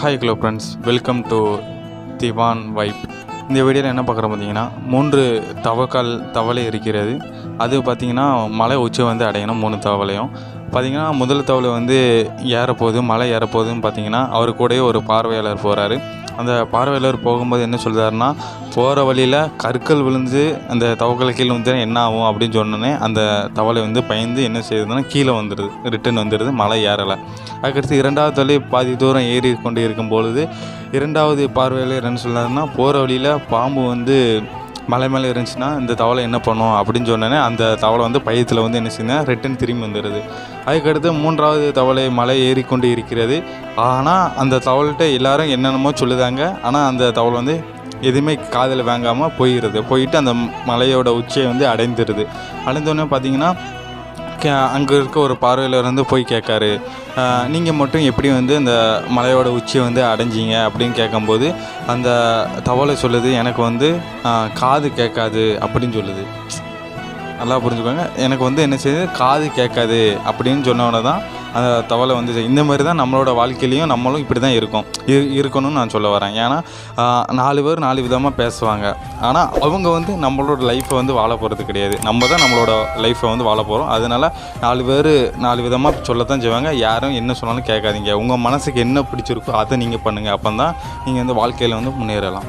Hi hello friends, welcome to Diwan vibe. இந்த வீடியோவில் என்ன பார்க்குறோம் பார்த்தீங்கன்னா, 3 தவளை இருக்கிறது. அது பார்த்திங்கன்னா மலை உச்சி வந்து அடையணும். 3 தவளையும் பார்த்திங்கன்னா முதல் தவளை வந்து ஏறப்போகுது, மலை ஏறப்போகுதுன்னு பார்த்திங்கன்னா அவர் கூடயே ஒரு பார்வையாளர் போகிறாரு. அந்த பார்வையாளர் போகும்போது என்ன சொல்கிறாருன்னா, போகிற வழியில் கற்கள் விழுந்து அந்த தவக்களை கீழே வந்து என்ன ஆகும் அப்படின்னு சொன்னோன்னே அந்த தவளை வந்து பயந்து என்ன செய்யுதுன்னா கீழே வந்துடுது, ரிட்டன் வந்துடுது, மலை ஏறலை. அதுக்கடுத்து 2வது தவளை பாதி தூரம் ஏறி கொண்டு இருக்கும் பொழுது 2வது பார்வையாளர் என்ன சொல்கிறாருன்னா, போகிற வழியில் பாம்பு வந்து மலை மேலே இருந்துச்சுன்னா இந்த தவளை என்ன பண்ணும் அப்படின்னு சொன்னோன்னே அந்த தவளை வந்து பயத்தில் வந்து என்ன செய்யுதுன்னா ரிட்டன் திரும்பி வந்துடுது. அதுக்கடுத்து 3வது தவளை மலை ஏறிக்கொண்டு இருக்கிறது. ஆனால் அந்த தவளைகிட்ட எல்லாரும் என்னென்னமோ சொல்லுதாங்க. ஆனால் அந்த தவளை வந்து எதுவுமே காதில் வாங்காமல் போயிட்டு அந்த மலையோட உச்சியை வந்து அடைந்துடுது. அடைந்தோடனே பார்த்திங்கன்னா அங்கே இருக்க ஒரு பார்வையாளர் வந்து போய் கேட்காரு, நீங்கள் மட்டும் எப்படி வந்து இந்த மலையோட உச்சியை வந்து அடைஞ்சிங்க அப்படின்னு கேட்கும்போது அந்த தவளை சொல்லுது, எனக்கு வந்து காது கேட்காது அப்படின்னு சொல்லுது. நல்லா புரிஞ்சுக்கோங்க, எனக்கு வந்து என்ன செய்யுது, காது கேட்காது அப்படின்னு சொன்னோன்னே தான் அந்த தவளை வந்து இந்த மாதிரி தான் நம்மளோட வாழ்க்கையிலையும் நம்மளும் இப்படி தான் இருக்கணும்னு நான் சொல்ல வரேன். ஏன்னா 4 பேர் 4 விதமாக பேசுவாங்க. ஆனால் அவங்க வந்து நம்மளோட லைஃப்பை வந்து வாழ போகிறது கிடையாது. நம்ம தான் நம்மளோட லைஃப்பை வந்து வாழ போகிறோம். அதனால் 4 பேர் 4 விதமாக சொல்லத்தான் செய்வாங்க. யாரும் என்ன சொன்னாலும் கேட்காதீங்க. உங்கள் மனசுக்கு என்ன பிடிச்சிருக்கோ அதை நீங்கள் பண்ணுங்கள். அப்போ தான் நீங்கள் வந்து வாழ்க்கையில் வந்து முன்னேறலாம்.